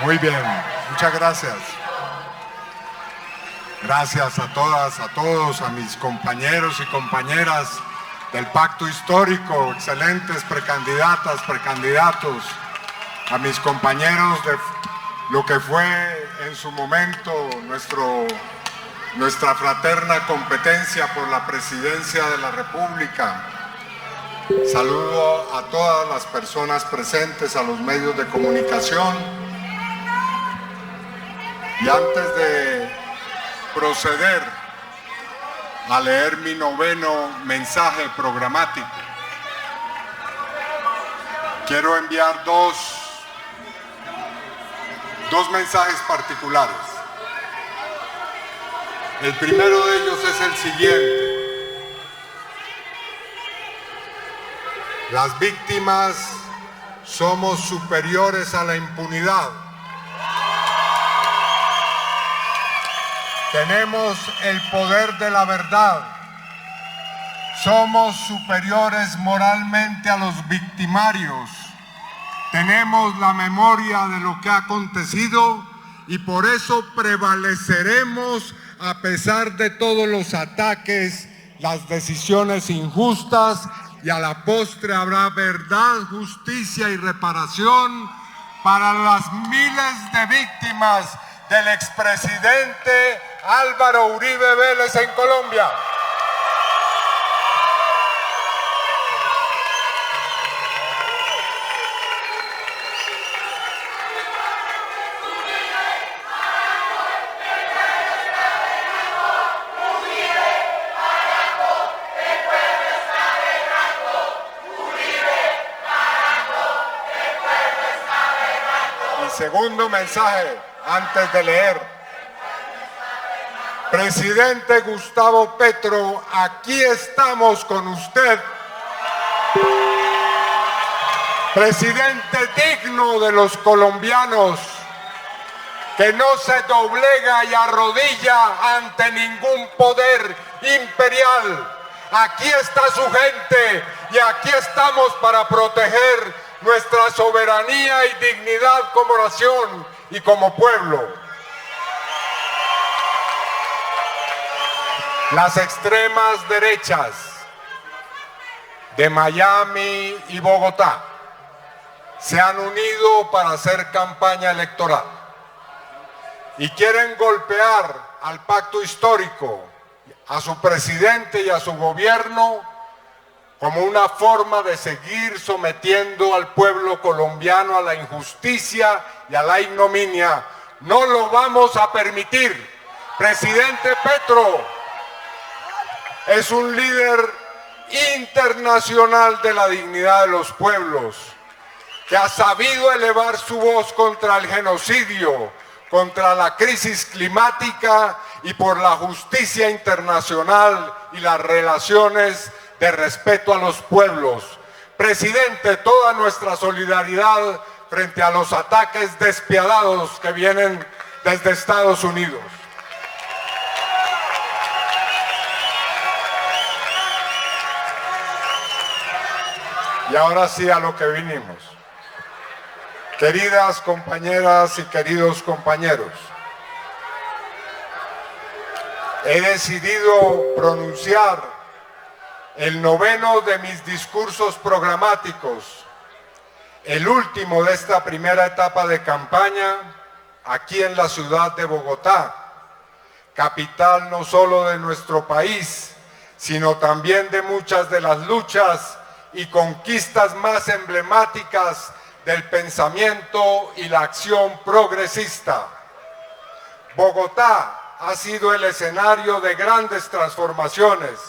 Muy bien, muchas gracias. Gracias a todas, a todos, a mis compañeros y compañeras del Pacto Histórico, excelentes precandidatas, precandidatos, a mis compañeros de lo que fue en su momento nuestra fraterna competencia por la presidencia de la República. Saludo a todas las personas presentes, a los medios de comunicación. Y antes de proceder a leer mi noveno mensaje programático, quiero enviar dos mensajes particulares. El primero de ellos es el siguiente: las víctimas somos superiores a la impunidad. Tenemos el poder de la verdad. Somos superiores moralmente a los victimarios. Tenemos la memoria de lo que ha acontecido y por eso prevaleceremos a pesar de todos los ataques, las decisiones injustas, y a la postre habrá verdad, justicia y reparación para las miles de víctimas del expresidente Álvaro Uribe Vélez en Colombia. Segundo mensaje, antes de leer. Presidente Gustavo Petro, aquí estamos con usted. Presidente digno de los colombianos, que no se doblega y arrodilla ante ningún poder imperial. Aquí está su gente y aquí estamos para proteger nuestra soberanía y dignidad como nación y como pueblo. Las extremas derechas de Miami y Bogotá se han unido para hacer campaña electoral y quieren golpear al pacto histórico, a su presidente y a su gobierno, como una forma de seguir sometiendo al pueblo colombiano a la injusticia y a la ignominia. No lo vamos a permitir. Presidente Petro es un líder internacional de la dignidad de los pueblos, que ha sabido elevar su voz contra el genocidio, contra la crisis climática y por la justicia internacional y las relaciones de respeto a los pueblos. Presidente, toda nuestra solidaridad frente a los ataques despiadados que vienen desde Estados Unidos. Y ahora sí a lo que vinimos. Queridas compañeras y queridos compañeros, he decidido pronunciar el noveno de mis discursos programáticos, el último de esta primera etapa de campaña, aquí en la ciudad de Bogotá, capital no solo de nuestro país, sino también de muchas de las luchas y conquistas más emblemáticas del pensamiento y la acción progresista. Bogotá ha sido el escenario de grandes transformaciones.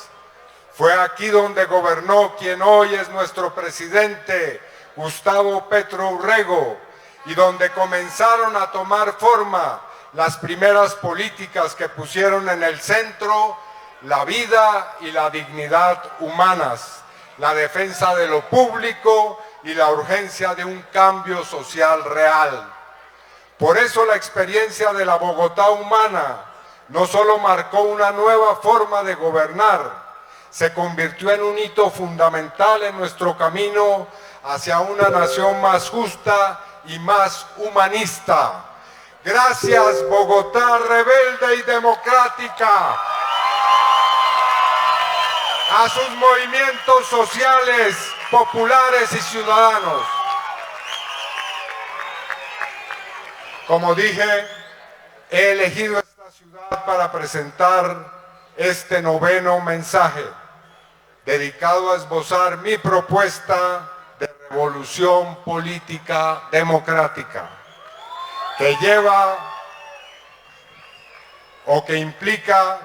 Fue aquí donde gobernó quien hoy es nuestro presidente, Gustavo Petro Urrego, y donde comenzaron a tomar forma las primeras políticas que pusieron en el centro la vida y la dignidad humanas, la defensa de lo público y la urgencia de un cambio social real. Por eso la experiencia de la Bogotá humana no solo marcó una nueva forma de gobernar, se convirtió en un hito fundamental en nuestro camino hacia una nación más justa y más humanista, Gracias, Bogotá rebelde y democrática, a sus movimientos sociales, populares y ciudadanos. Como dije, he elegido esta ciudad para presentar este noveno mensaje, dedicado a esbozar mi propuesta de revolución política democrática, que lleva o que implica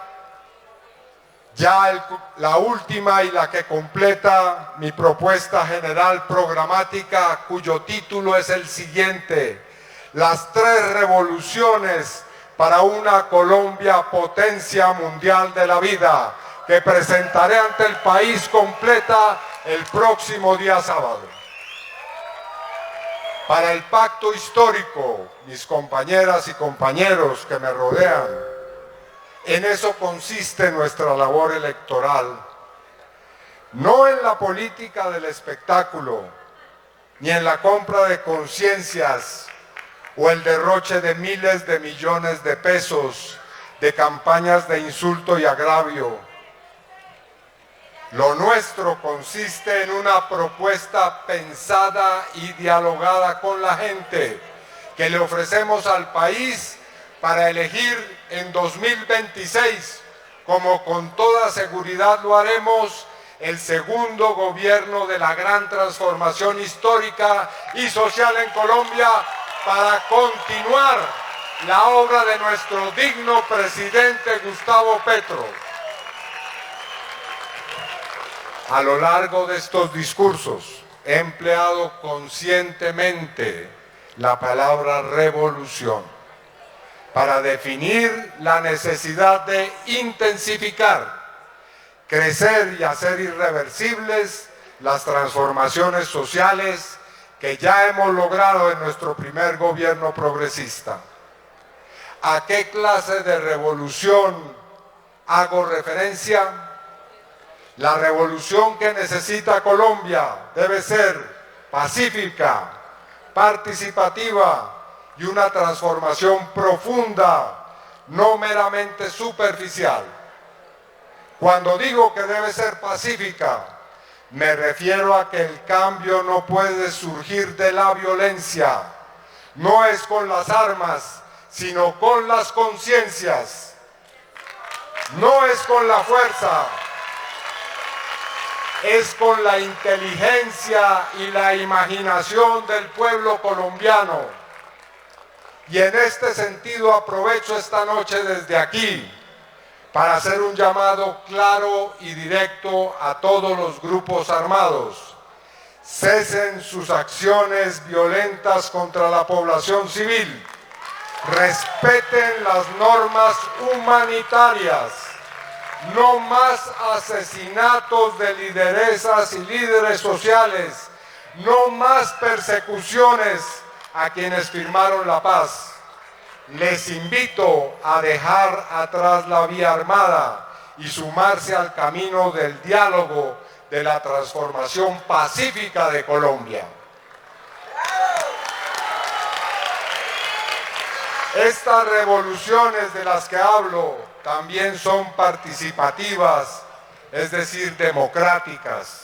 ya la última y la que completa mi propuesta general programática, cuyo título es el siguiente: las 3 revoluciones para una Colombia potencia mundial de la vida, que presentaré ante el país completa el próximo día sábado. Para el pacto histórico, mis compañeras y compañeros que me rodean, en eso consiste nuestra labor electoral, no en la política del espectáculo, ni en la compra de conciencias o el derroche de miles de millones de pesos de campañas de insulto y agravio. Lo nuestro consiste en una propuesta pensada y dialogada con la gente que le ofrecemos al país para elegir en 2026, como con toda seguridad lo haremos, el segundo gobierno de la gran transformación histórica y social en Colombia, para continuar la obra de nuestro digno presidente Gustavo Petro. A lo largo de estos discursos he empleado conscientemente la palabra revolución para definir la necesidad de intensificar, crecer y hacer irreversibles las transformaciones sociales que ya hemos logrado en nuestro primer gobierno progresista. ¿A qué clase de revolución hago referencia? La revolución que necesita Colombia debe ser pacífica, participativa y una transformación profunda, no meramente superficial. Cuando digo que debe ser pacífica, me refiero a que el cambio no puede surgir de la violencia. No es con las armas, sino con las conciencias. No es con la fuerza, es con la inteligencia y la imaginación del pueblo colombiano. Y en este sentido aprovecho esta noche desde aquí para hacer un llamado claro y directo a todos los grupos armados. Cesen sus acciones violentas contra la población civil. Respeten las normas humanitarias. No más asesinatos de lideresas y líderes sociales. No más persecuciones a quienes firmaron la paz. Les invito a dejar atrás la vía armada y sumarse al camino del diálogo, de la transformación pacífica de Colombia. Estas revoluciones de las que hablo también son participativas, es decir, democráticas.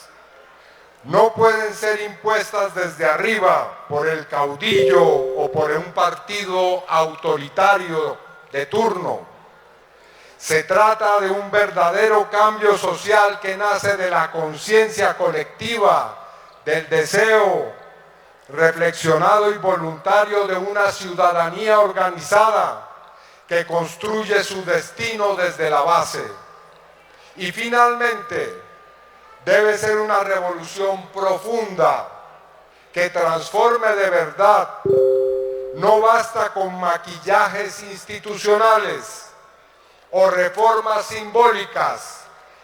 No pueden ser impuestas desde arriba por el caudillo o por un partido autoritario de turno. Se trata de un verdadero cambio social que nace de la conciencia colectiva, del deseo reflexionado y voluntario de una ciudadanía organizada que construye su destino desde la base. Y finalmente, debe ser una revolución profunda que transforme de verdad. No basta con maquillajes institucionales o reformas simbólicas.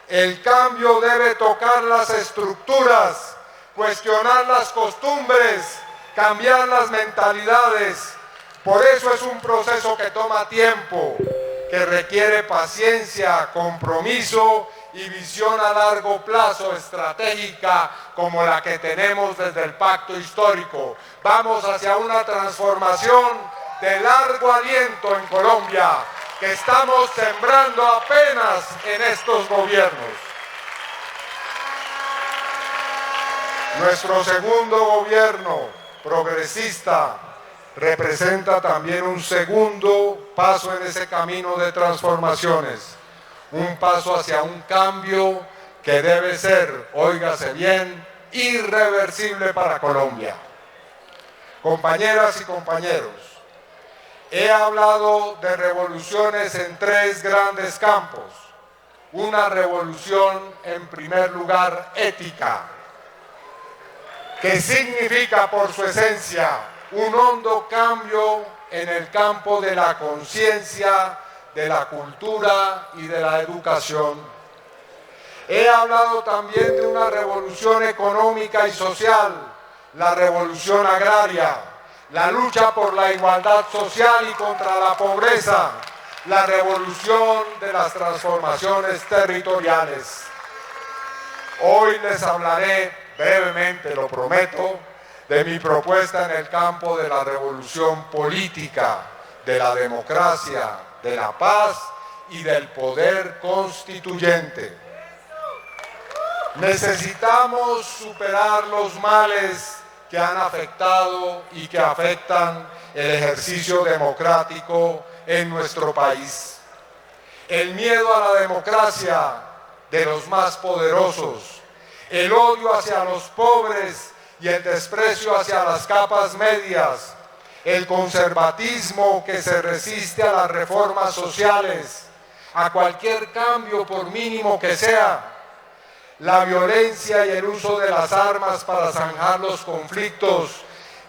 El cambio debe tocar las estructuras, cuestionar las costumbres, cambiar las mentalidades. Por eso es un proceso que toma tiempo, que requiere paciencia, compromiso y visión a largo plazo estratégica como la que tenemos desde el pacto histórico. Vamos hacia una transformación de largo aliento en Colombia que estamos sembrando apenas en estos gobiernos. Nuestro segundo gobierno progresista representa también un segundo paso en ese camino de transformaciones, un paso hacia un cambio que debe ser, óigase bien, irreversible para Colombia. Compañeras y compañeros, he hablado de revoluciones en tres grandes campos. Una revolución, en primer lugar, ética, que significa por su esencia un hondo cambio en el campo de la conciencia, de la cultura y de la educación. He hablado también de una revolución económica y social, la revolución agraria, la lucha por la igualdad social y contra la pobreza, la revolución de las transformaciones territoriales. Hoy les hablaré brevemente, lo prometo, de mi propuesta en el campo de la revolución política, de la democracia, de la paz y del poder constituyente. Necesitamos superar los males que han afectado y que afectan el ejercicio democrático en nuestro país. El miedo a la democracia de los más poderosos, el odio hacia los pobres y el desprecio hacia las capas medias, el conservatismo que se resiste a las reformas sociales, a cualquier cambio por mínimo que sea, la violencia y el uso de las armas para zanjar los conflictos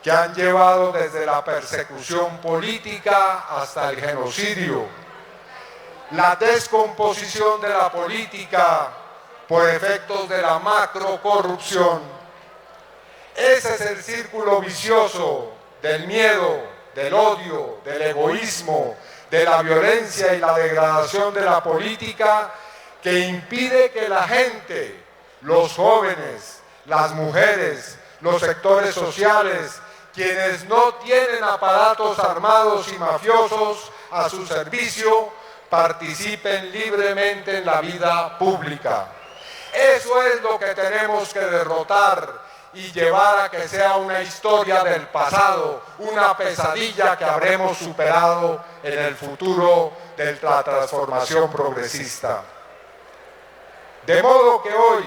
que han llevado desde la persecución política hasta el genocidio, la descomposición de la política por efectos de la macrocorrupción. Ese es el círculo vicioso del miedo, del odio, del egoísmo, de la violencia y la degradación de la política que impide que la gente, los jóvenes, las mujeres, los sectores sociales, quienes no tienen aparatos armados y mafiosos a su servicio, participen libremente en la vida pública. Eso es lo que tenemos que derrotar y llevar a que sea una historia del pasado, una pesadilla que habremos superado en el futuro de la transformación progresista. De modo que hoy,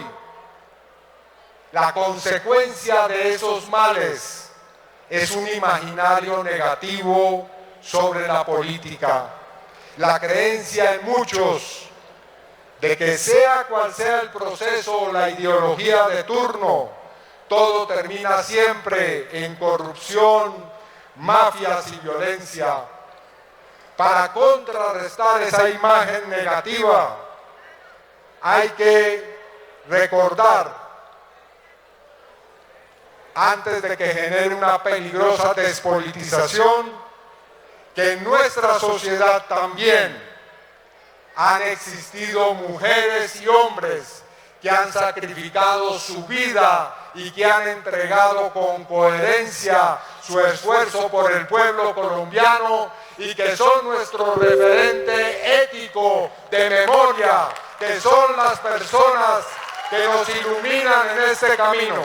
la consecuencia de esos males es un imaginario negativo sobre la política, la creencia en muchos de que sea cual sea el proceso o la ideología de turno, todo termina siempre en corrupción, mafias y violencia. Para contrarrestar esa imagen negativa, hay que recordar, antes de que genere una peligrosa despolitización, que en nuestra sociedad también han existido mujeres y hombres que han sacrificado su vida y que han entregado con coherencia su esfuerzo por el pueblo colombiano y que son nuestro referente ético de memoria, que son las personas que nos iluminan en este camino.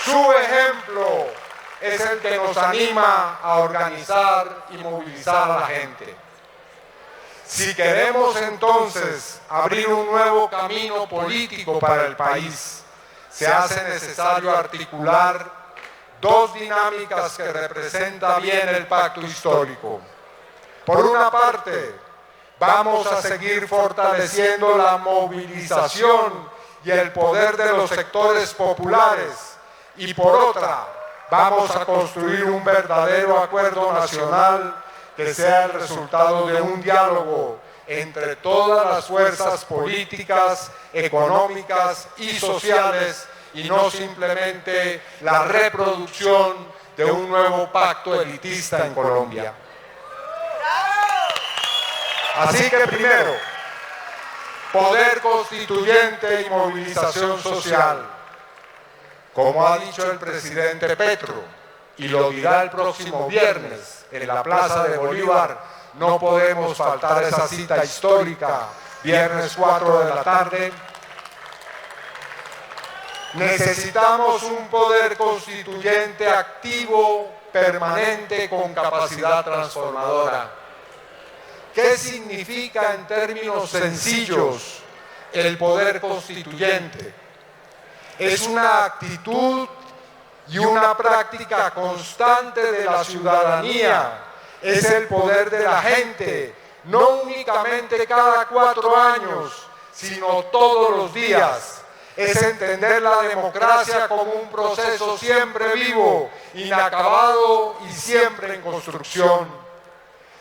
Su ejemplo es el que nos anima a organizar y movilizar a la gente. Si queremos entonces abrir un nuevo camino político para el país, se hace necesario articular dos dinámicas que representa bien el pacto histórico. Por una parte, vamos a seguir fortaleciendo la movilización y el poder de los sectores populares, y por otra, vamos a construir un verdadero acuerdo nacional que sea el resultado de un diálogo entre todas las fuerzas políticas, económicas y sociales, y no simplemente la reproducción de un nuevo pacto elitista en Colombia. Así que primero, poder constituyente y movilización social. Como ha dicho el presidente Petro, y lo dirá el próximo viernes en la Plaza de Bolívar, no podemos faltar a esa cita histórica, viernes 4 de la tarde. Necesitamos un poder constituyente activo, permanente, con capacidad transformadora. ¿Qué significa en términos sencillos el poder constituyente? Es una actitud y una práctica constante de la ciudadanía. Es el poder de la gente, no únicamente cada 4 años, sino todos los días. Es entender la democracia como un proceso siempre vivo, inacabado y siempre en construcción.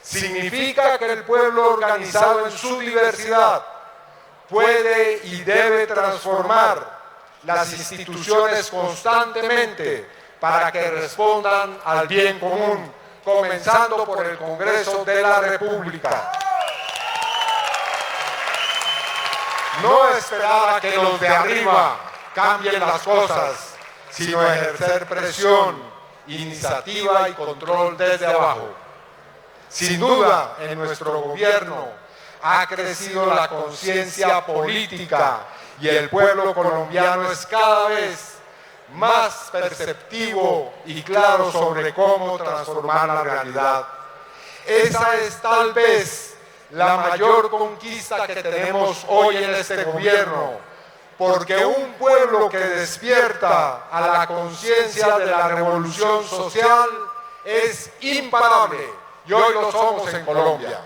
Significa que el pueblo organizado en su diversidad puede y debe transformar las instituciones constantemente para que respondan al bien común, comenzando por el Congreso de la República. No esperar a que los de arriba cambien las cosas, sino ejercer presión, iniciativa y control desde abajo. Sin duda, en nuestro gobierno ha crecido la conciencia política y el pueblo colombiano es cada vez más perceptivo y claro sobre cómo transformar la realidad. Esa es tal vez la mayor conquista que tenemos hoy en este gobierno, porque un pueblo que despierta a la conciencia de la revolución social es imparable, y hoy lo somos en Colombia.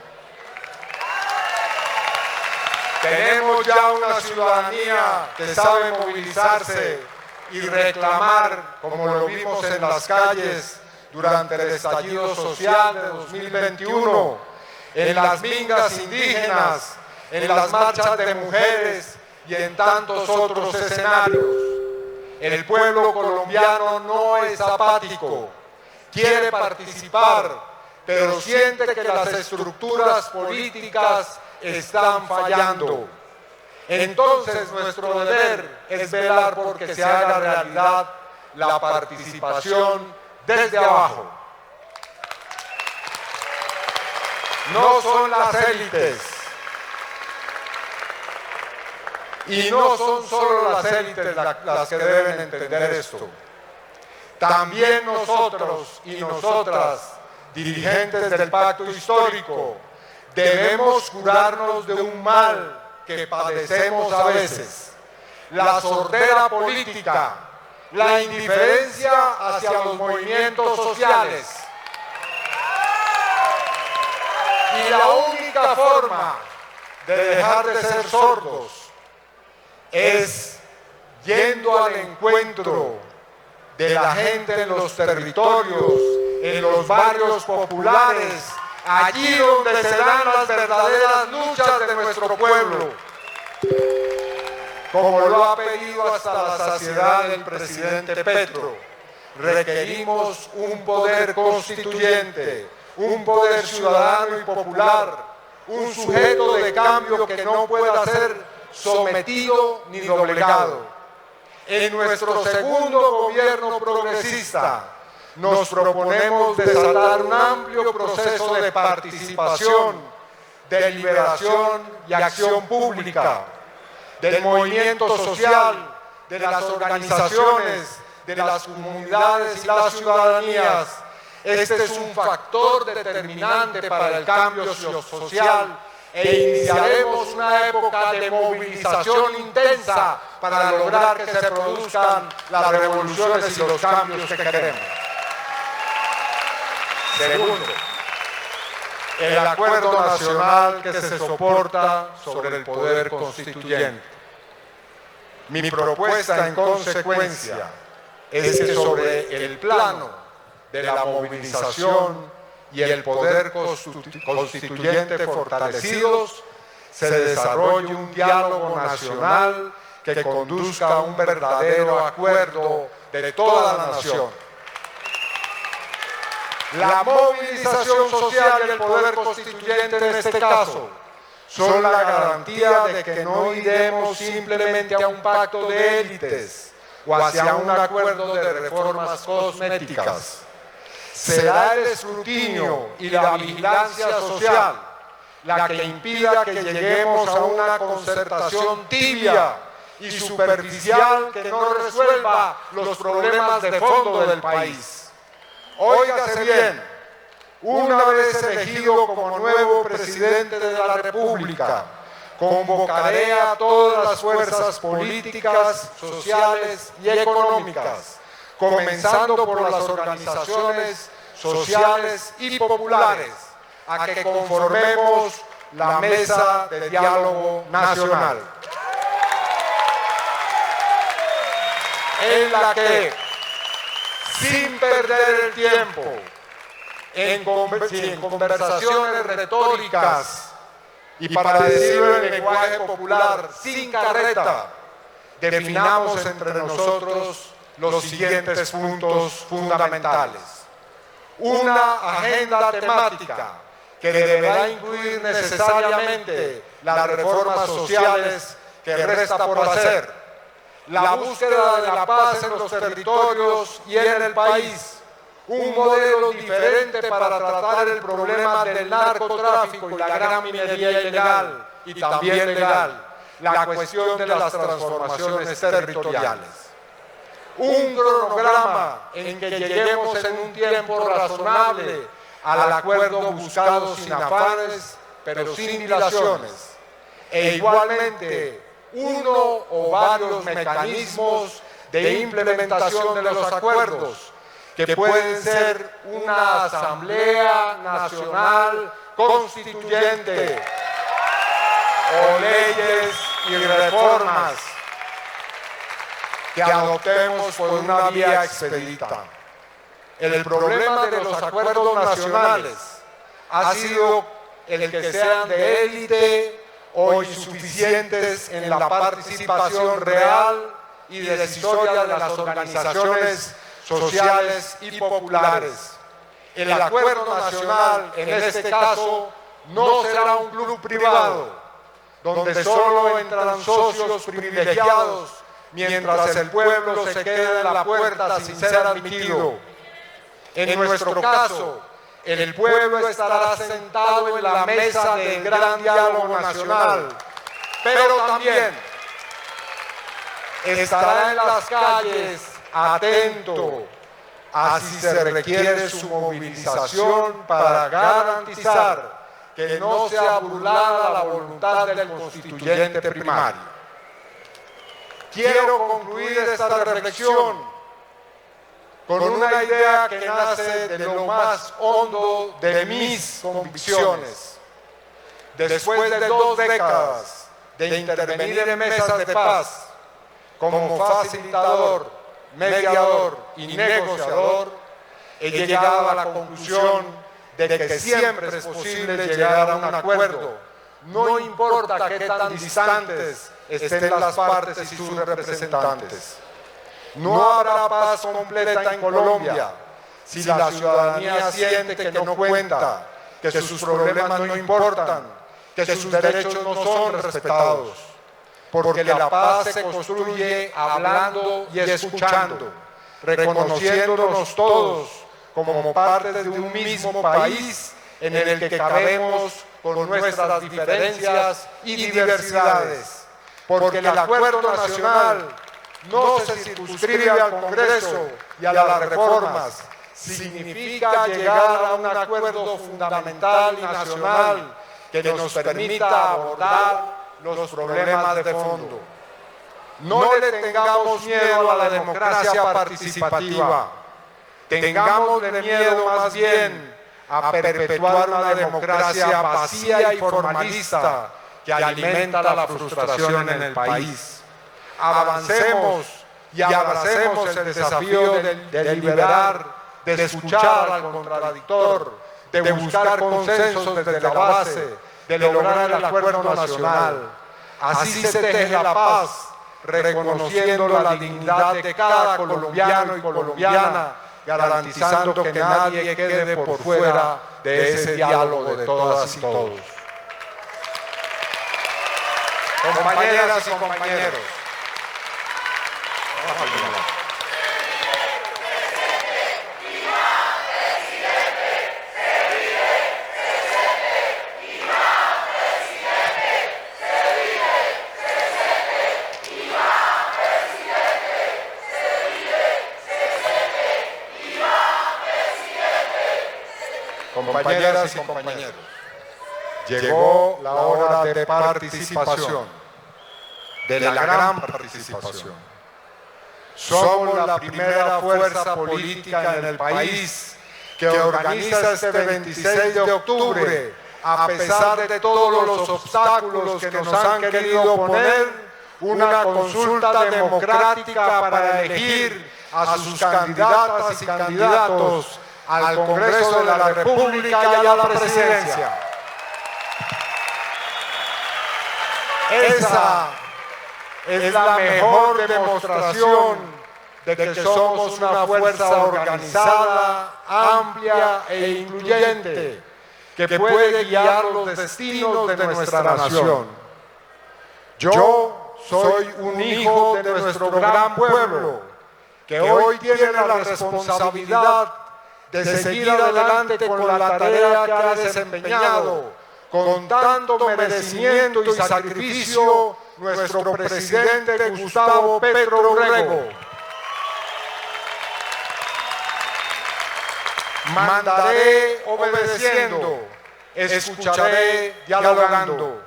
Tenemos ya una ciudadanía que sabe movilizarse y reclamar, como lo vimos en las calles durante el estallido social de 2021, en las mingas indígenas, en las marchas de mujeres y en tantos otros escenarios. El pueblo colombiano no es apático, quiere participar, pero siente que las estructuras políticas están fallando. Entonces nuestro deber es velar porque se haga realidad la participación desde abajo. No son las élites, y no son solo las élites las que deben entender esto. También nosotros y nosotras, dirigentes del pacto histórico, debemos curarnos de un mal que padecemos a veces: la sordera política, la indiferencia hacia los movimientos sociales. Y la única forma de dejar de ser sordos es yendo al encuentro de la gente en los territorios, en los barrios populares, allí donde se dan las verdaderas luchas de nuestro pueblo. Como lo ha pedido hasta la saciedad el presidente Petro, requerimos un poder constituyente, un poder ciudadano y popular, un sujeto de cambio que no pueda ser sometido ni doblegado. En nuestro segundo gobierno progresista nos proponemos desatar un amplio proceso de participación, de liberación y acción pública, del movimiento social, de las organizaciones, de las comunidades y las ciudadanías. Este es un factor determinante para el cambio social e iniciaremos una época de movilización intensa para lograr que se produzcan las revoluciones y los cambios que queremos. Segundo, el acuerdo nacional que se soporta sobre el poder constituyente. Mi propuesta en consecuencia es que sobre el plano de la movilización y el poder constituyente fortalecidos, se desarrolle un diálogo nacional que conduzca a un verdadero acuerdo de toda la nación. La movilización social y el poder constituyente en este caso son la garantía de que no iremos simplemente a un pacto de élites o hacia un acuerdo de reformas cosméticas. Será el escrutinio y la vigilancia social la que impida que lleguemos a una concertación tibia y superficial que no resuelva los problemas de fondo del país. Óigase bien, una vez elegido como nuevo presidente de la República, convocaré a todas las fuerzas políticas, sociales y económicas, comenzando por las organizaciones sociales y populares, a que conformemos la Mesa de Diálogo Nacional, en la que, sin perder el tiempo, en conversaciones retóricas y, para decirlo en lenguaje popular, sin carreta, definamos entre nosotros los siguientes puntos fundamentales. Una agenda temática que deberá incluir necesariamente las reformas sociales que resta por hacer, la búsqueda de la paz en los territorios y en el país, un modelo diferente para tratar el problema del narcotráfico y la gran minería ilegal y también legal, la cuestión de las transformaciones territoriales. Un cronograma en que lleguemos en un tiempo razonable al acuerdo buscado sin afanes, pero sin dilaciones, e igualmente uno o varios mecanismos de implementación de los acuerdos, que pueden ser una Asamblea Nacional Constituyente o leyes y reformas que adoptemos por una vía expedita. El problema de los acuerdos nacionales ha sido el que sean de élite o insuficientes en la participación real y decisoria de las organizaciones sociales y populares. El acuerdo nacional, en este caso, no será un club privado, donde solo entran socios privilegiados, mientras el pueblo se queda en la puerta sin ser admitido. En nuestro caso, el pueblo estará sentado en la mesa del gran diálogo nacional, pero también estará en las calles atento a si se requiere su movilización para garantizar que no sea burlada la voluntad del constituyente primario. Quiero concluir esta reflexión con una idea que nace de lo más hondo de mis convicciones. Después de 2 décadas de intervenir en mesas de paz como facilitador, mediador y negociador, he llegado a la conclusión de que siempre es posible llegar a un acuerdo, no importa qué tan distantes estén las partes y sus representantes. No habrá paz completa en Colombia si la ciudadanía siente que no cuenta, que sus problemas no importan, que sus derechos no son respetados. Porque la paz se construye hablando y escuchando, reconociéndonos todos como parte de un mismo país en el que cabemos con nuestras diferencias y diversidades. Porque el acuerdo nacional no se circunscribe al Congreso y a las reformas, significa llegar a un acuerdo fundamental y nacional que nos permita abordar los problemas de fondo. No le tengamos miedo a la democracia participativa, tengámosle miedo más bien a perpetuar una democracia vacía y formalista que alimenta la frustración en el país. Avancemos y abracemos el desafío de deliberar, de escuchar al contradictor, de buscar consensos desde la base, de lograr el acuerdo nacional. Así se teje la paz, reconociendo la dignidad de cada colombiano y colombiana, garantizando que nadie quede por fuera de ese diálogo de todas y todos. Compañeras y compañeros, compañeras y compañeros, llegó la hora de participación, de la gran participación. Somos la primera fuerza política en el país que organiza este 26 de octubre, a pesar de todos los obstáculos que nos han querido poner, una consulta democrática para elegir a sus candidatas y candidatos al Congreso de la República y a la presidencia. Esa es la mejor demostración de que somos una fuerza organizada, amplia e incluyente, que puede guiar los destinos de nuestra nación. Yo soy un hijo de nuestro gran pueblo, que hoy tiene la responsabilidad de seguir adelante con la tarea que ha desempeñado, con tanto merecimiento y sacrificio, nuestro presidente Gustavo Petro Urrego. Mandaré obedeciendo, escucharé dialogando.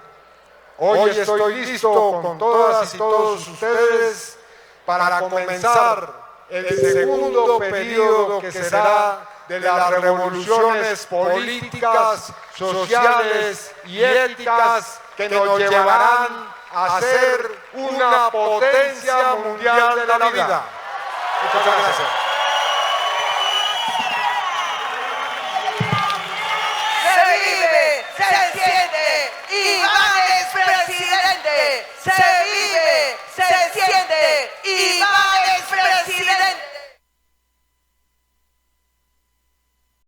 Hoy estoy listo con todas y todos ustedes para comenzar el segundo periodo que será de las revoluciones políticas, sociales y éticas que nos llevarán a ser una potencia mundial de la vida. Muchas gracias. Se vive, se siente, Iván es presidente, se vive.